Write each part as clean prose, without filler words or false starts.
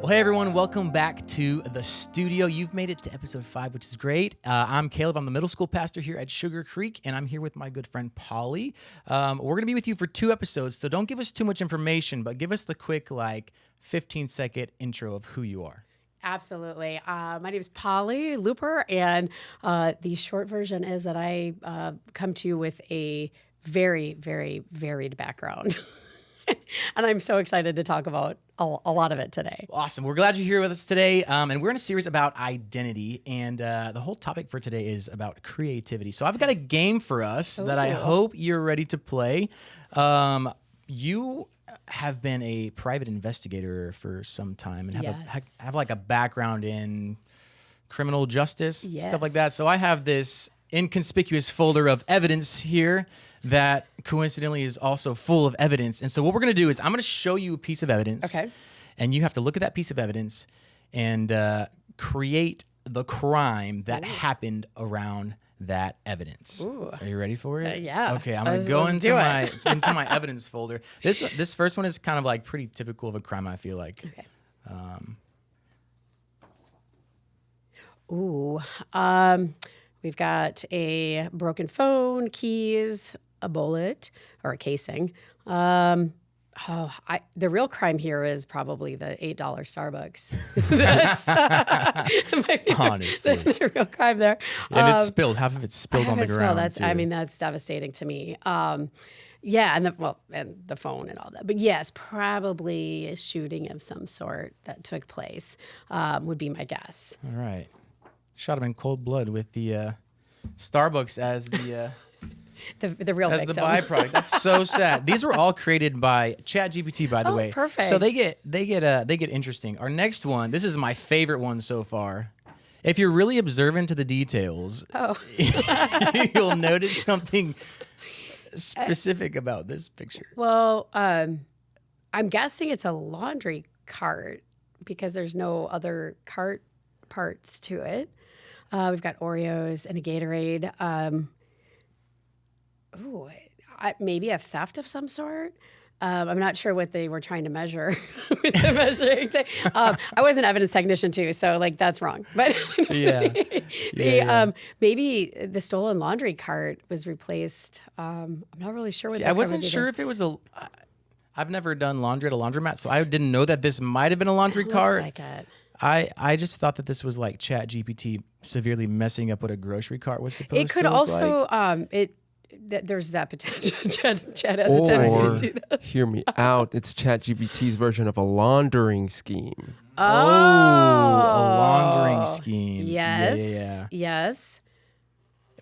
Well, hey everyone, welcome back to the studio. You've made it to episode 5, which is great. I'm Caleb. I'm the middle school pastor here at Sugar Creek, and I'm here with my good friend Polly. We're going to be with you for 2 episodes, so don't give us too much information, but give us the quick, 15-second intro of who you are. Absolutely. My name is Polly Looper, and the short version is that I come to you with a very, very varied background. And I'm so excited to talk about a lot of it today. Awesome. We're glad you're here with us today. And we're in a series about identity. And the whole topic for today is about creativity. So I've got a game for us that I hope you're ready to play. You have been a private investigator for some time and have a background in criminal justice, stuff like that. So I have this inconspicuous folder of evidence here that coincidentally is also full of evidence. And so what we're going to do is I'm going to show you a piece of evidence. Okay. And you have to look at that piece of evidence and create the crime that happened around that evidence. Ooh. Are you ready for it? Yeah. Okay, I'm going to go into my evidence folder. This first one is kind of pretty typical of a crime, I feel like. Okay. We've got a broken phone, keys, a bullet, or a casing. The real crime here is probably the $8 Starbucks. That's honestly the real crime there. And it's spilled. Half of it's spilled on the ground. That's devastating to me. And the phone and all that. But yes, probably a shooting of some sort that took place would be my guess. All right. Shot him in cold blood with the Starbucks as the the real as victim. the byproduct. That's so sad. These were all created by ChatGPT, by the way. Perfect. So they get interesting. Our next one. This is my favorite one so far. If you're really observant to the details, you'll notice something specific about this picture. Well, I'm guessing it's a laundry cart because there's no other cart parts to it. We've got Oreos and a Gatorade. Maybe a theft of some sort. I'm not sure what they were trying to measure with the measuring tape. I was an evidence technician too, so that's wrong. But maybe the stolen laundry cart was replaced. I'm not really sure what. I wasn't sure if it was a. I've never done laundry at a laundromat, so I didn't know that this might have been a laundry cart. Looks like it. I just thought that this was like ChatGPT severely messing up what a grocery cart was supposed to look like. It could also there's that potential. Chat has a tendency to do that. Hear me out. It's ChatGPT's version of a laundering scheme. Oh, a laundering scheme. Yes. Yes.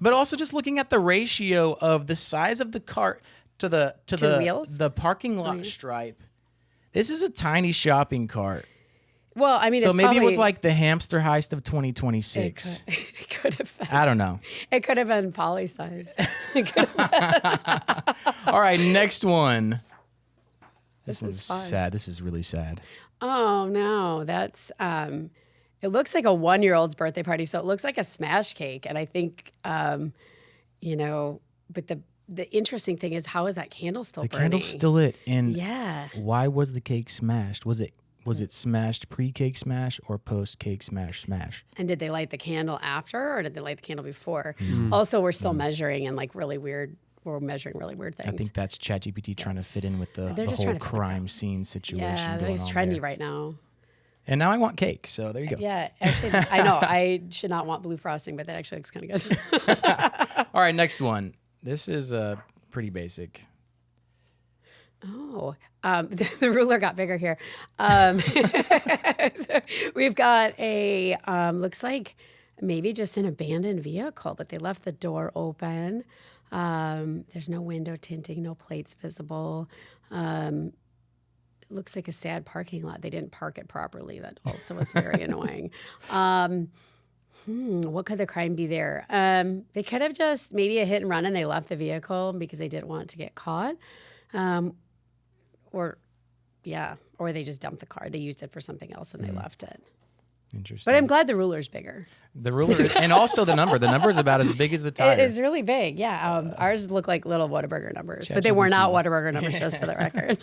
But also just looking at the ratio of the size of the cart to the wheels? The parking lot stripe. This is a tiny shopping cart. Well, I mean, so maybe it was like the hamster heist of 2026. It could have been. I don't know. It could have been poly size. All right, next one. This one's is fun. sad. This is really sad. Oh no, that's it looks like a 1-year-old's birthday party, so it looks like a smash cake. And I think but the interesting thing is, how is that candle still burning? The candle's still lit. And why was the cake smashed? Was it smashed pre-cake smash or post-cake smash? And did they light the candle after, or did they light the candle before? Also, we're still measuring and we're measuring really weird things. I think that's ChatGPT trying to fit in with the whole crime scene situation. Yeah, going it's on trendy there. right now. And now I want cake, so there you go. Yeah, actually, I know. I should not want blue frosting, but that actually looks kind of good. All right, next one. This is pretty basic. Oh, the ruler got bigger here. So we've got a, looks like maybe just an abandoned vehicle, but they left the door open. There's no window tinting, no plates visible. It looks like a sad parking lot. They didn't park it properly. That also was very annoying. What could the crime be there? They could have just maybe a hit and run and they left the vehicle because they didn't want to get caught. Or they just dumped the car. They used it for something else and they left it. Interesting. But I'm glad the ruler's bigger. The ruler, and also the number. The number is about as big as the tire. It's really big, yeah. Ours look like little Whataburger numbers, but they were not Whataburger numbers, just for the record.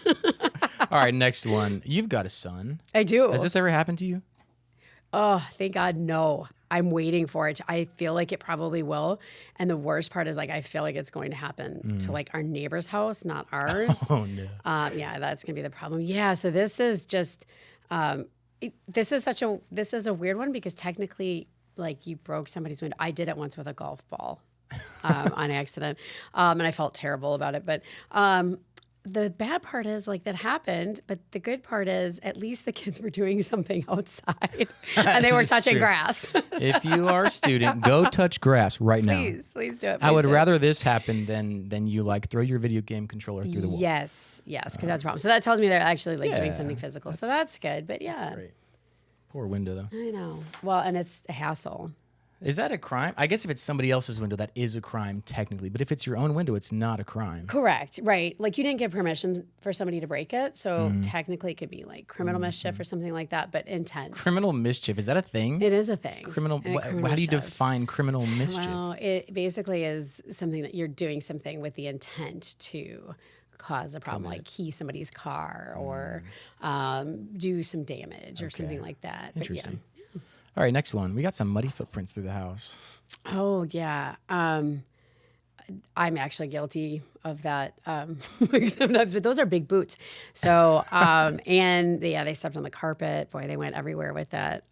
All right, next one. You've got a son. I do. Has this ever happened to you? Oh, thank God, no. I'm waiting for it. I feel like it probably will. And the worst part is, like, I feel like it's going to happen to, like, our neighbor's house, not ours. Oh, no. Yeah, that's going to be the problem. Yeah, so this is just, this is a weird one because technically, like, you broke somebody's window. I did it once with a golf ball on accident, and I felt terrible about it. But the bad part is, like, that happened, but the good part is at least the kids were doing something outside and they were touching grass. If you are a student, go touch grass right now. Please do it. I would do it. rather this happen than you, like, throw your video game controller through the wall. Yes, because that's a problem. So that tells me they're actually, like, doing Yeah, something physical. So that's good. But yeah, Great. Poor window, though. I know. Well, and it's a hassle. Is that a crime? I guess if it's somebody else's window, that is a crime technically. But if it's your own window, it's not a crime. Correct. Right. Like, you didn't give permission for somebody to break it. So technically it could be like criminal mischief or something like that, but intent. Criminal mischief, is that a thing? It is a thing. Criminal. And How do you mischief. define criminal mischief? Well, it basically is something that you're doing something with the intent to cause a problem, like key somebody's car or do some damage or something like that. Interesting. But yeah. All right, next one. We got some muddy footprints through the house. Oh, yeah. I'm actually guilty of that sometimes, but those are big boots. So, and yeah, they stepped on the carpet. Boy, they went everywhere with that.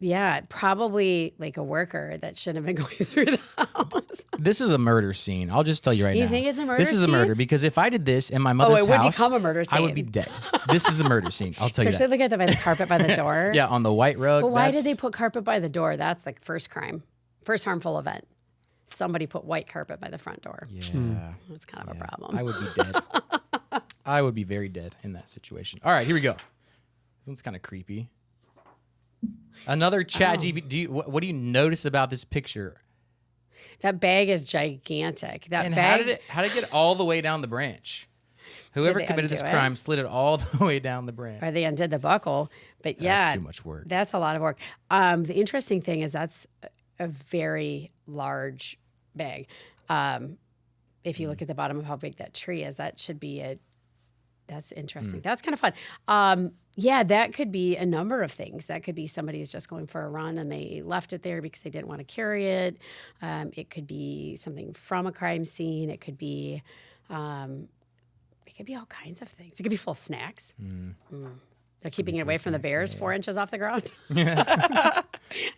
Yeah, probably like a worker that shouldn't have been going through the house. This is a murder scene. I'll just tell you right now. You think it's a murder This is a scene? murder because if I did this in my mother's it would house, become a murder I would be scene. dead. This is a murder scene. I'll tell you Especially that. look at the carpet by the door. Yeah, on the white rug. But why did that's- they put carpet by the door? That's like first crime, first harmful event. Somebody put white carpet by the front door. Yeah. That's kind of a problem. I would be dead. I would be very dead in that situation. All right, here we go. This one's kind of creepy. Another chat GPT. What do you notice about this picture? That bag is gigantic. That And bag. how did it get all the way down the branch? Whoever they committed this undo it? crime slid it all the way down the branch. Or they undid the buckle. But yeah, That's too much work. That's a lot of work. The interesting thing is that's a very large bag. If you look at the bottom of how big that tree is, that should be that's interesting. That's kind of fun. Yeah, that could be a number of things. That could be somebody's just going for a run and they left it there because they didn't want to carry it. It could be something from a crime scene. It could be all kinds of things. It could be full of snacks. They're keeping it away from the bears 4 inches off the ground. I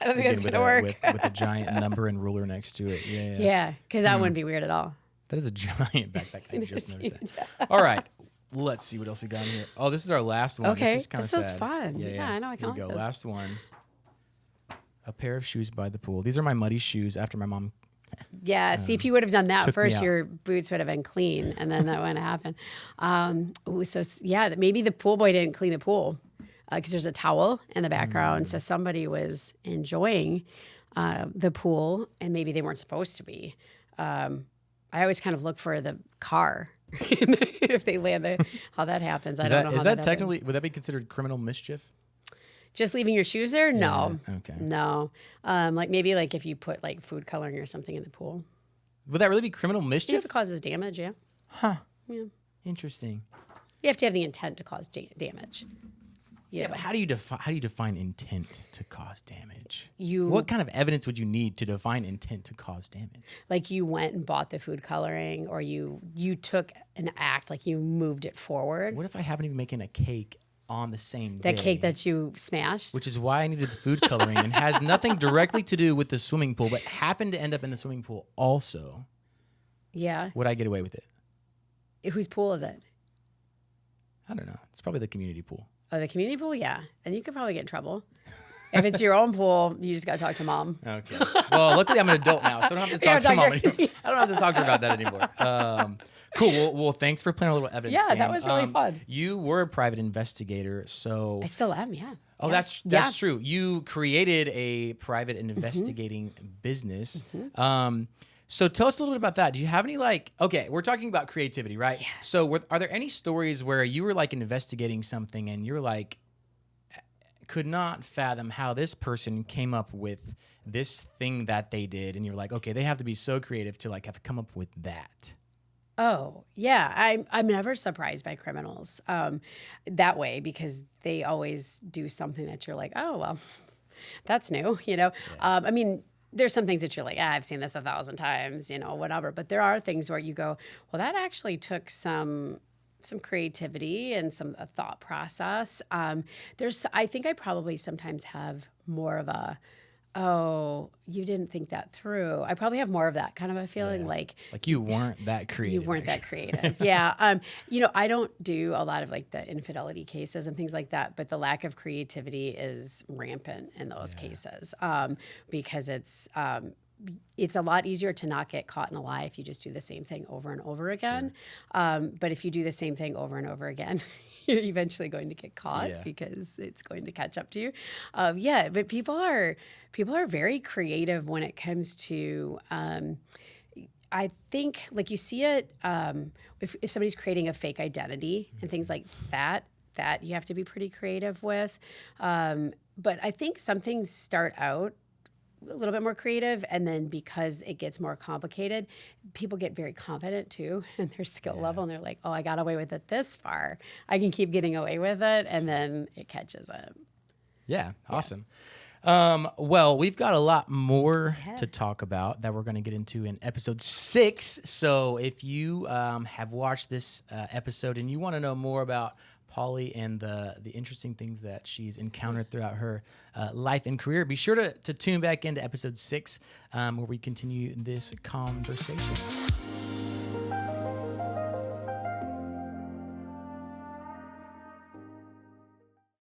don't think that's going to work. With a giant number and ruler next to it. Yeah. Yeah, because that wouldn't be weird at all. That is a giant backpack. I just noticed that. All right. Let's see what else we got in here. Oh, this is our last one. Okay, This is kind of this was sad. fun. Yeah, I know, I Here we kinda go. like this. Last one. A pair of shoes by the pool. These are my muddy shoes after my mom. Yeah, see, if you would have done that took me first, out. your boots would have been clean, and then that wouldn't happen. Maybe the pool boy didn't clean the pool because there's a towel in the background. So somebody was enjoying the pool, and maybe they weren't supposed to be. I always kind of look for the car if they land there. How that happens, I don't know. Is how that technically, happens. would that be considered criminal mischief? Just leaving your shoes there? No. Yeah, okay. No. Like maybe like if you put like food coloring or something in the pool. Would that really be criminal Yeah, mischief? if it causes damage, yeah. Interesting. You have to have the intent to cause damage. Yeah, but how do you define intent to cause damage? You- What kind of evidence would you need to define intent to cause damage? Like you went and bought the food coloring, or you took an act, like you moved it forward. What if I happen to be making a cake on the same day? That cake that you smashed. Which is why I needed the food coloring and has nothing directly to do with the swimming pool, but happened to end up in the swimming pool also. Yeah. Would I get away with it? Whose pool is it? I don't know. It's probably the community pool. Oh, the community pool? Yeah. Then you could probably get in trouble. If it's your own pool, you just got to talk to mom. Okay. Well, luckily I'm an adult now, so I don't have to Yeah, talk to mom doctor. anymore. I don't have to talk to her about that anymore. Cool. Well, thanks for playing a little evidence. Yeah, that game. was really fun. You were a private investigator, so I still am, yeah. oh, Yeah. that's true. You created a private investigating business. So tell us a little bit about that. Do you have any okay, we're talking about creativity, right? Yeah. So are there any stories where you were investigating something and you're could not fathom how this person came up with this thing that they did, and you're like, okay, they have to be so creative to have come up with that. Oh, yeah. I'm never surprised by criminals that way because they always do something that you're like, oh, well, that's new, you know? I mean, there's some things that you're like, I've seen this 1,000 times, you know, whatever. But there are things where you go, well, that actually took some creativity and some thought process. I think I probably sometimes have more of a, oh, you didn't think that through. I probably have more of that kind of a feeling like you weren't that creative. you weren't that creative. Yeah. You know, I don't do a lot of like the infidelity cases and things like that, but the lack of creativity is rampant in those cases because it's a lot easier to not get caught in a lie if you just do the same thing over and over again. But if you do the same thing over and over again, you're eventually going to get caught because it's going to catch up to you. But people are very creative when it comes to. I think like you see it if somebody's creating a fake identity and things like that you have to be pretty creative with. But I think some things start out a little bit more creative, and then because it gets more complicated, people get very confident too in their skill level, and they're like, oh, I got away with it this far, I can keep getting away with it, and then it catches up. Awesome. Well, we've got a lot more to talk about that we're going to get into in episode 6. So if you have watched this episode and you want to know more about Polly and the interesting things that she's encountered throughout her life and career, be sure to tune back into episode 6 where we continue this conversation.